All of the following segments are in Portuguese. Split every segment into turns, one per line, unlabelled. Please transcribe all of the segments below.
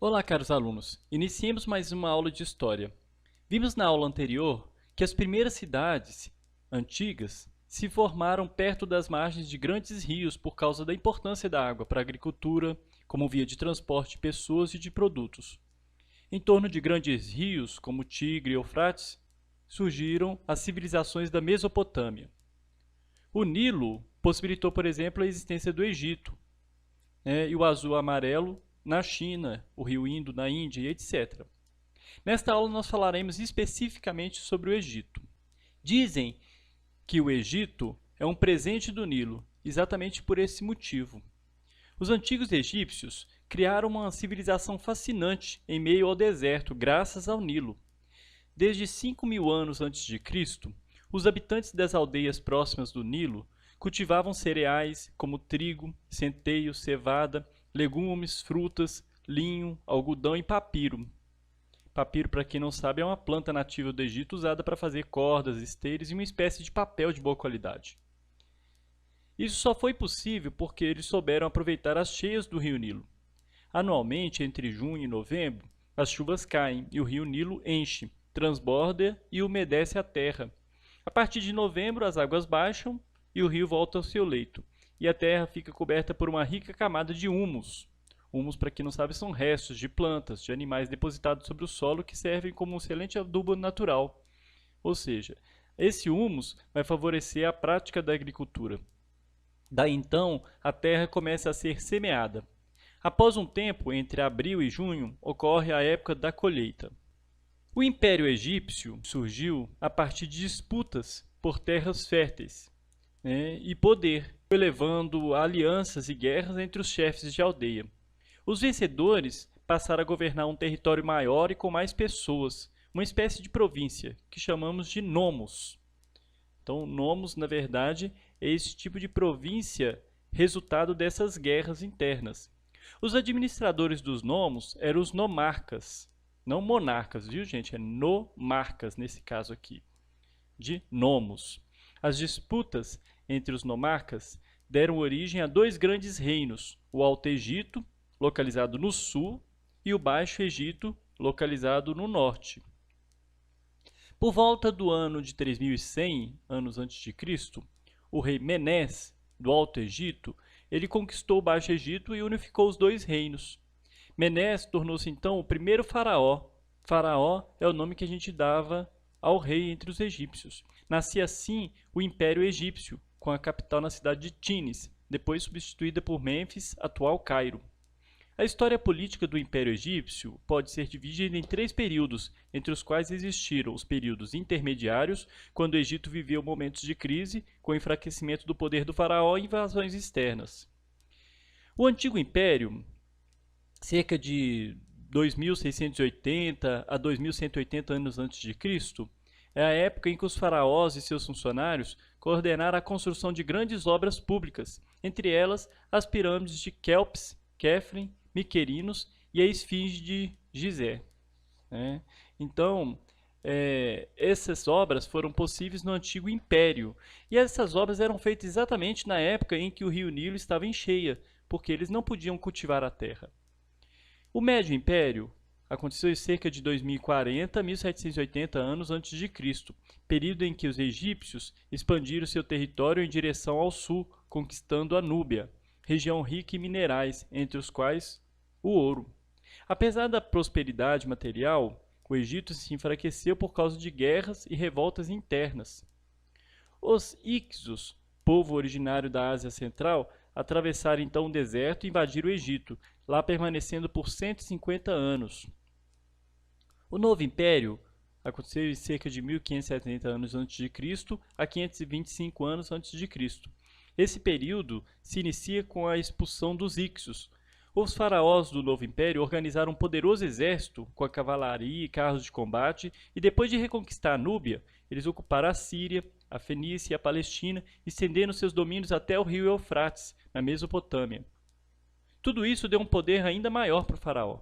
Olá, caros alunos. Iniciemos mais uma aula de História. Vimos na aula anterior que as primeiras cidades antigas se formaram perto das margens de grandes rios por causa da importância da água para a agricultura, como via de transporte de pessoas e de produtos. Em torno de grandes rios, como o Tigre e Eufrates, surgiram as civilizações da Mesopotâmia. O Nilo possibilitou, por exemplo, a existência do Egito, e o azul amarelo na China, o rio Indo na Índia e etc. Nesta aula nós falaremos especificamente sobre o Egito. Dizem que o Egito é um presente do Nilo, exatamente por esse motivo. Os antigos egípcios criaram uma civilização fascinante em meio ao deserto, graças ao Nilo. Desde 5.000 anos antes de Cristo, os habitantes das aldeias próximas do Nilo cultivavam cereais como trigo, centeio, cevada, legumes, frutas, linho, algodão e papiro. Papiro, para quem não sabe, é uma planta nativa do Egito usada para fazer cordas, esteiras e uma espécie de papel de boa qualidade. Isso só foi possível porque eles souberam aproveitar as cheias do rio Nilo. Anualmente, entre junho e novembro, as chuvas caem e o rio Nilo enche, transborda e umedece a terra. A partir de novembro, as águas baixam e o rio volta ao seu leito, e a terra fica coberta por uma rica camada de humus. Humus, para quem não sabe, são restos de plantas, de animais depositados sobre o solo que servem como um excelente adubo natural. Ou seja, esse humus vai favorecer a prática da agricultura. Daí então, a terra começa a ser semeada. Após um tempo, entre abril e junho, ocorre a época da colheita. O Império Egípcio surgiu a partir de disputas por terras férteis, e poder, levando a alianças e guerras entre os chefes de aldeia. Os vencedores passaram a governar um território maior e com mais pessoas, uma espécie de província, que chamamos de nomos. Então, nomos, na verdade, é esse tipo de província resultado dessas guerras internas. Os administradores dos nomos eram os nomarcas, não monarcas, viu, gente? É nomarcas nesse caso aqui, de nomos. As disputas entre os nomarcas deram origem a dois grandes reinos, o Alto Egito, localizado no sul, e o Baixo Egito, localizado no norte. Por volta do ano de 3100 anos antes de Cristo, o rei Menés, do Alto Egito, ele conquistou o Baixo Egito e unificou os dois reinos. Menés tornou-se então o primeiro faraó. Faraó é o nome que a gente dava ao rei entre os egípcios. Nascia assim o Império Egípcio, com a capital na cidade de Tínis, depois substituída por Mênfis, atual Cairo. A história política do Império Egípcio pode ser dividida em três períodos, entre os quais existiram os períodos intermediários, quando o Egito viveu momentos de crise, com o enfraquecimento do poder do faraó e invasões externas. O Antigo Império, cerca de 2680 a 2180 anos antes de Cristo, é a época em que os faraós e seus funcionários coordenaram a construção de grandes obras públicas, entre elas as pirâmides de Quéops, Quefren, Miquerinos e a Esfinge de Gizé. Então, essas obras foram possíveis no Antigo Império, e essas obras eram feitas exatamente na época em que o rio Nilo estava em cheia, porque eles não podiam cultivar a terra. O Médio Império aconteceu em cerca de 2040 a 1780 anos antes de Cristo, período em que os egípcios expandiram seu território em direção ao sul, conquistando a Núbia, região rica em minerais, entre os quais o ouro. Apesar da prosperidade material, o Egito se enfraqueceu por causa de guerras e revoltas internas. Os Hicsos, povo originário da Ásia Central, atravessaram então o deserto e invadiram o Egito, lá permanecendo por 150 anos. O Novo Império aconteceu em cerca de 1570 anos antes de Cristo a 525 anos antes de Cristo. Esse período se inicia com a expulsão dos Hicsos. Os faraós do Novo Império organizaram um poderoso exército com a cavalaria e carros de combate, e depois de reconquistar a Núbia, eles ocuparam a Síria, a Fenícia e a Palestina, estendendo seus domínios até o rio Eufrates, na Mesopotâmia. Tudo isso deu um poder ainda maior para o faraó.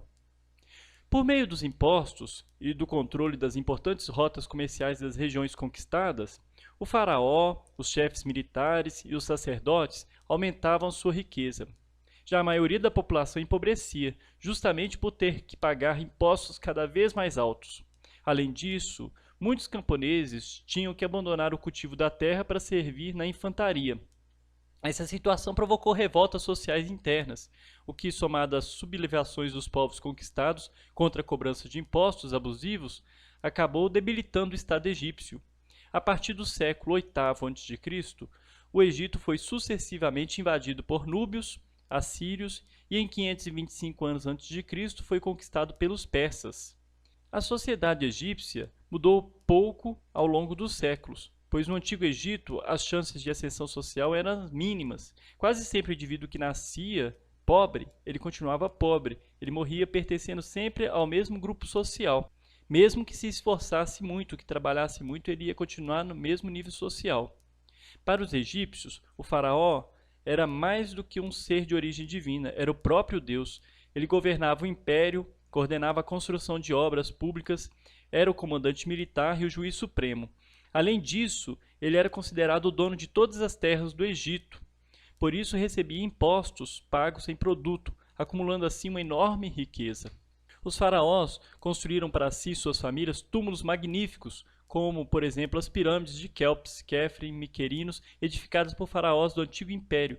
Por meio dos impostos e do controle das importantes rotas comerciais das regiões conquistadas, o faraó, os chefes militares e os sacerdotes aumentavam sua riqueza. Já a maioria da população empobrecia, justamente por ter que pagar impostos cada vez mais altos. Além disso, muitos camponeses tinham que abandonar o cultivo da terra para servir na infantaria. Essa situação provocou revoltas sociais internas, o que, somado às sublevações dos povos conquistados contra a cobrança de impostos abusivos, acabou debilitando o Estado egípcio. A partir do século VIII a.C., o Egito foi sucessivamente invadido por núbios, assírios e em 525 anos a.C. foi conquistado pelos persas. A sociedade egípcia mudou pouco ao longo dos séculos, pois no Antigo Egito as chances de ascensão social eram mínimas. Quase sempre o indivíduo que nascia pobre, ele continuava pobre, ele morria pertencendo sempre ao mesmo grupo social. Mesmo que se esforçasse muito, que trabalhasse muito, ele ia continuar no mesmo nível social. Para os egípcios, o faraó era mais do que um ser de origem divina, era o próprio Deus. Ele governava o império, coordenava a construção de obras públicas, era o comandante militar e o juiz supremo. Além disso, ele era considerado o dono de todas as terras do Egito. Por isso recebia impostos pagos em produto, acumulando assim uma enorme riqueza. Os faraós construíram para si e suas famílias túmulos magníficos, como, por exemplo, as pirâmides de Quéops, Quefren, Miquerinos, edificadas por faraós do Antigo Império.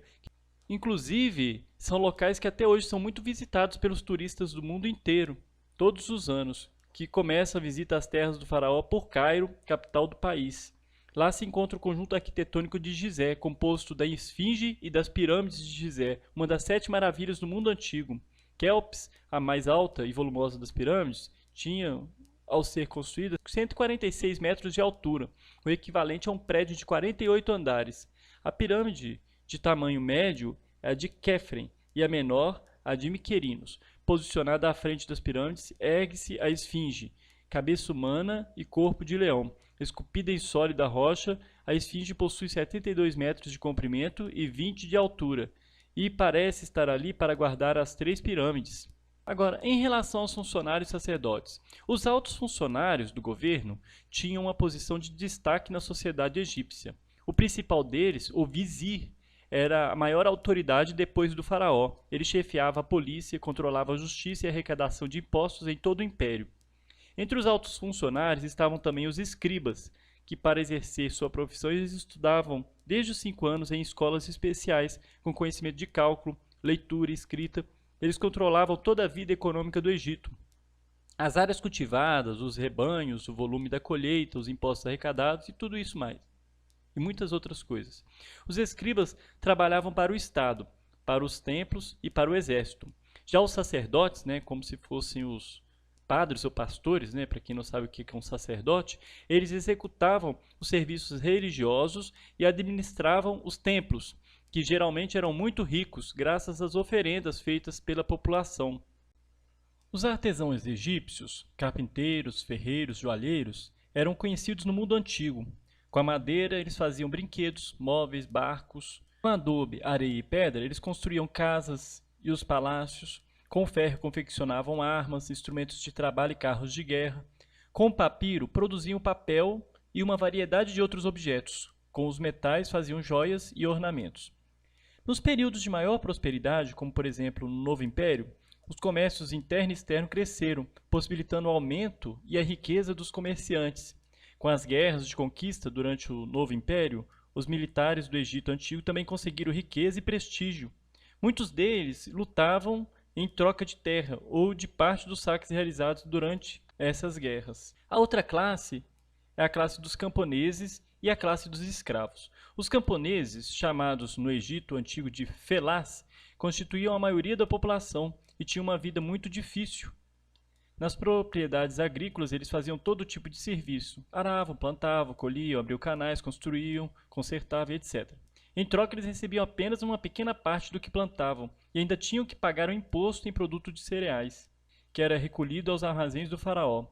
Inclusive, são locais que até hoje são muito visitados pelos turistas do mundo inteiro, todos os anos, que começa a visita às terras do faraó por Cairo, capital do país. Lá se encontra o conjunto arquitetônico de Gizé, composto da Esfinge e das pirâmides de Gizé, uma das 7 maravilhas do mundo antigo. Quéops, a mais alta e volumosa das pirâmides, tinha, ao ser construída, 146 metros de altura, o equivalente a um prédio de 48 andares. A pirâmide de tamanho médio é a de Quefren e a menor, a de Miquerinos. Posicionada à frente das pirâmides, ergue-se a esfinge, cabeça humana e corpo de leão. Esculpida em sólida rocha, a esfinge possui 72 metros de comprimento e 20 de altura, e parece estar ali para guardar as 3 pirâmides. Agora, em relação aos funcionários sacerdotes, os altos funcionários do governo tinham uma posição de destaque na sociedade egípcia. O principal deles, o vizir, era a maior autoridade depois do faraó. Ele chefiava a polícia, controlava a justiça e a arrecadação de impostos em todo o império. Entre os altos funcionários estavam também os escribas, que para exercer sua profissão eles estudavam desde os 5 anos em escolas especiais, com conhecimento de cálculo, leitura e escrita. Eles controlavam toda a vida econômica do Egito. As áreas cultivadas, os rebanhos, o volume da colheita, os impostos arrecadados e tudo isso mais. E muitas outras coisas. Os escribas trabalhavam para o Estado, para os templos e para o exército. Já os sacerdotes, como se fossem os padres ou pastores, para quem não sabe o que é um sacerdote, eles executavam os serviços religiosos e administravam os templos, que geralmente eram muito ricos graças às oferendas feitas pela população. Os artesãos egípcios, carpinteiros, ferreiros, joalheiros, eram conhecidos no mundo antigo. Com a madeira, eles faziam brinquedos, móveis, barcos. Com adobe, areia e pedra, eles construíam casas e os palácios. Com ferro, confeccionavam armas, instrumentos de trabalho e carros de guerra. Com papiro, produziam papel e uma variedade de outros objetos. Com os metais, faziam joias e ornamentos. Nos períodos de maior prosperidade, como por exemplo no Novo Império, os comércios interno e externo cresceram, possibilitando o aumento e a riqueza dos comerciantes. Com as guerras de conquista durante o Novo Império, os militares do Egito Antigo também conseguiram riqueza e prestígio. Muitos deles lutavam em troca de terra ou de parte dos saques realizados durante essas guerras. A outra classe é a classe dos camponeses e a classe dos escravos. Os camponeses, chamados no Egito Antigo de felás, constituíam a maioria da população e tinham uma vida muito difícil. Nas propriedades agrícolas, eles faziam todo tipo de serviço. Aravam, plantavam, colhiam, abriam canais, construíam, consertavam, etc. Em troca, eles recebiam apenas uma pequena parte do que plantavam e ainda tinham que pagar o imposto em produto de cereais, que era recolhido aos armazéns do faraó.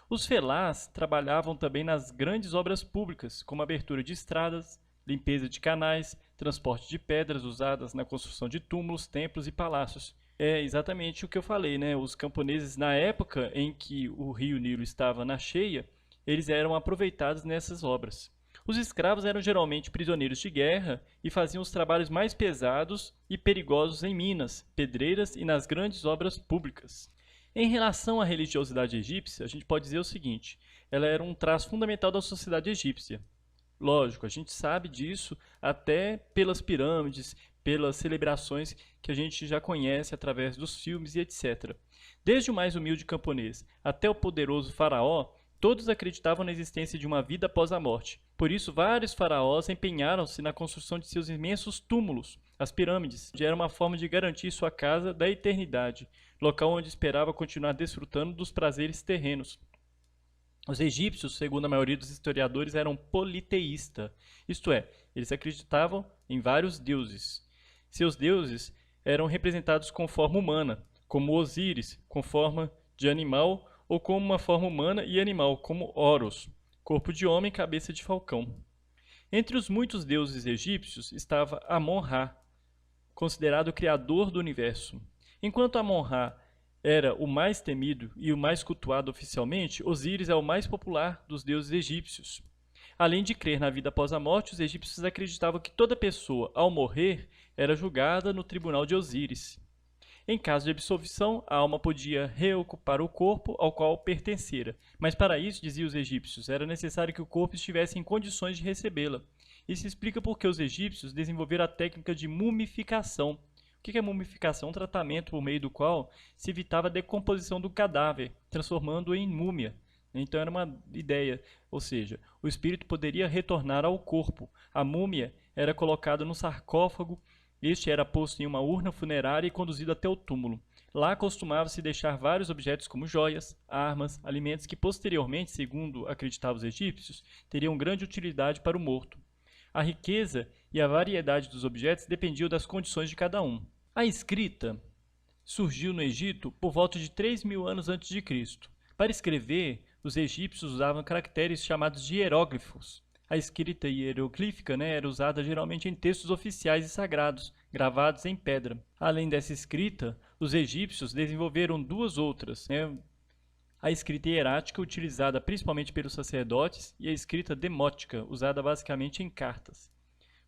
Os felás trabalhavam também nas grandes obras públicas, como abertura de estradas, limpeza de canais, transporte de pedras usadas na construção de túmulos, templos e palácios. É exatamente o que eu falei, Os camponeses, na época em que o rio Nilo estava na cheia, eles eram aproveitados nessas obras. Os escravos eram geralmente prisioneiros de guerra e faziam os trabalhos mais pesados e perigosos em minas, pedreiras e nas grandes obras públicas. Em relação à religiosidade egípcia, a gente pode dizer o seguinte: ela era um traço fundamental da sociedade egípcia. Lógico, a gente sabe disso até pelas pirâmides, pelas celebrações que a gente já conhece através dos filmes e etc. Desde o mais humilde camponês até o poderoso faraó, todos acreditavam na existência de uma vida após a morte. Por isso, vários faraós empenharam-se na construção de seus imensos túmulos. As pirâmides eram uma forma de garantir sua casa da eternidade, local onde esperava continuar desfrutando dos prazeres terrenos. Os egípcios, segundo a maioria dos historiadores, eram politeístas, isto é, eles acreditavam em vários deuses. Seus deuses eram representados com forma humana, como Osíris, com forma de animal, ou como uma forma humana e animal, como Horus, corpo de homem e cabeça de falcão. Entre os muitos deuses egípcios estava Amon-Ra, considerado o criador do universo. Enquanto Amon-Ra era o mais temido e o mais cultuado oficialmente, Osíris é o mais popular dos deuses egípcios. Além de crer na vida após a morte, os egípcios acreditavam que toda pessoa, ao morrer, era julgada no tribunal de Osíris. Em caso de absolvição, a alma podia reocupar o corpo ao qual pertencera, mas para isso, diziam os egípcios, era necessário que o corpo estivesse em condições de recebê-la. Isso explica por que os egípcios desenvolveram a técnica de mumificação. O que é mumificação? Um tratamento por meio do qual se evitava a decomposição do cadáver, transformando-o em múmia. Então era uma ideia, ou seja, o espírito poderia retornar ao corpo. A múmia era colocada num sarcófago, este era posto em uma urna funerária e conduzido até o túmulo. Lá costumava-se deixar vários objetos como joias, armas, alimentos que posteriormente, segundo acreditavam os egípcios, teriam grande utilidade para o morto. A riqueza e a variedade dos objetos dependiam das condições de cada um. A escrita surgiu no Egito por volta de 3.000 anos antes de Cristo. Para escrever, os egípcios usavam caracteres chamados de hieróglifos. A escrita hieroglífica era usada geralmente em textos oficiais e sagrados, gravados em pedra. Além dessa escrita, os egípcios desenvolveram duas outras, a escrita hierática, utilizada principalmente pelos sacerdotes, e a escrita demótica, usada basicamente em cartas.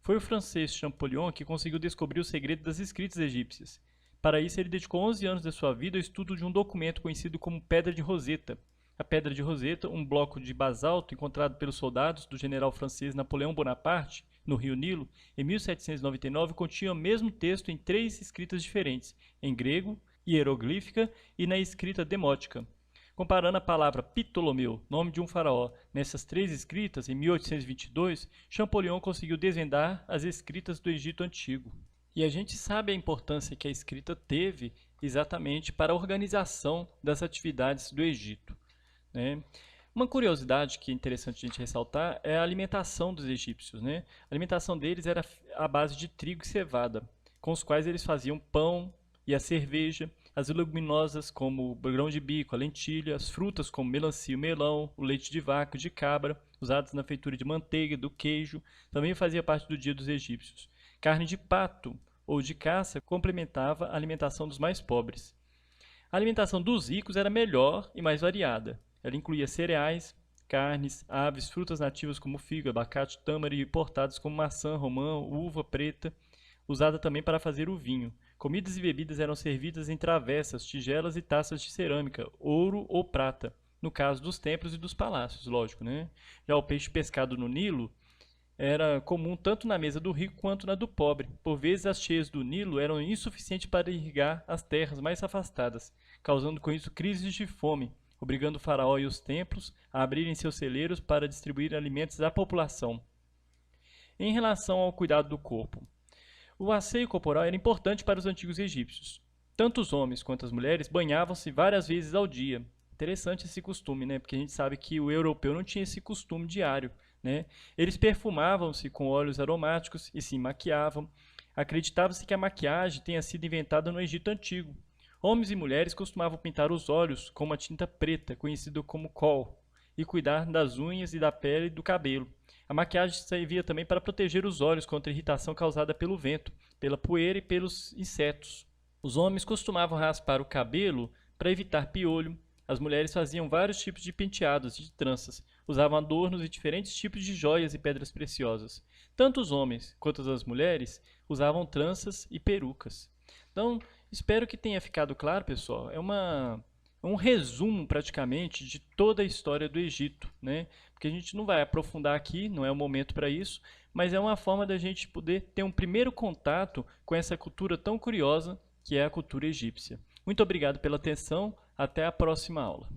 Foi o francês Champollion que conseguiu descobrir o segredo das escritas egípcias. Para isso, ele dedicou 11 anos de sua vida ao estudo de um documento conhecido como Pedra de Roseta. A Pedra de Roseta, um bloco de basalto encontrado pelos soldados do general francês Napoleão Bonaparte, no rio Nilo, em 1799, continha o mesmo texto em 3 escritas diferentes, em grego, hieroglífica e na escrita demótica. Comparando a palavra Ptolomeu, nome de um faraó, nessas 3 escritas, em 1822, Champollion conseguiu desvendar as escritas do Egito Antigo. E a gente sabe a importância que a escrita teve exatamente para a organização das atividades do Egito, Uma curiosidade que é interessante a gente ressaltar é a alimentação dos egípcios. A alimentação deles era à base de trigo e cevada, com os quais eles faziam pão e a cerveja, as leguminosas como o grão de bico, a lentilha, as frutas como melancia e melão, o leite de vaca e de cabra, usados na feitura de manteiga, do queijo, também fazia parte do dia dos egípcios. Carne de pato ou de caça complementava a alimentação dos mais pobres. A alimentação dos ricos era melhor e mais variada. Ela incluía cereais, carnes, aves, frutas nativas como figo, abacate, tâmara e importadas como maçã, romã, uva preta, usada também para fazer o vinho. Comidas e bebidas eram servidas em travessas, tigelas e taças de cerâmica, ouro ou prata, no caso dos templos e dos palácios, lógico, Já o peixe pescado no Nilo era comum tanto na mesa do rico quanto na do pobre. Por vezes as cheias do Nilo eram insuficientes para irrigar as terras mais afastadas, causando com isso crises de fome, obrigando o faraó e os templos a abrirem seus celeiros para distribuir alimentos à população. Em relação ao cuidado do corpo, o asseio corporal era importante para os antigos egípcios. Tanto os homens quanto as mulheres banhavam-se várias vezes ao dia. Interessante esse costume, porque a gente sabe que o europeu não tinha esse costume diário. Eles perfumavam-se com óleos aromáticos e se maquiavam. Acreditava-se que a maquiagem tenha sido inventada no Egito Antigo. Homens e mulheres costumavam pintar os olhos com uma tinta preta, conhecida como col, e cuidar das unhas e da pele e do cabelo. A maquiagem servia também para proteger os olhos contra a irritação causada pelo vento, pela poeira e pelos insetos. Os homens costumavam raspar o cabelo para evitar piolho, As mulheres faziam vários tipos de penteados e de tranças, usavam adornos e diferentes tipos de joias e pedras preciosas. Tanto os homens quanto as mulheres usavam tranças e perucas. Então, espero que tenha ficado claro, pessoal. Um resumo praticamente de toda a história do Egito, né? Porque a gente não vai aprofundar aqui, não é o momento para isso, mas é uma forma da gente poder ter um primeiro contato com essa cultura tão curiosa que é a cultura egípcia. Muito obrigado pela atenção, até a próxima aula.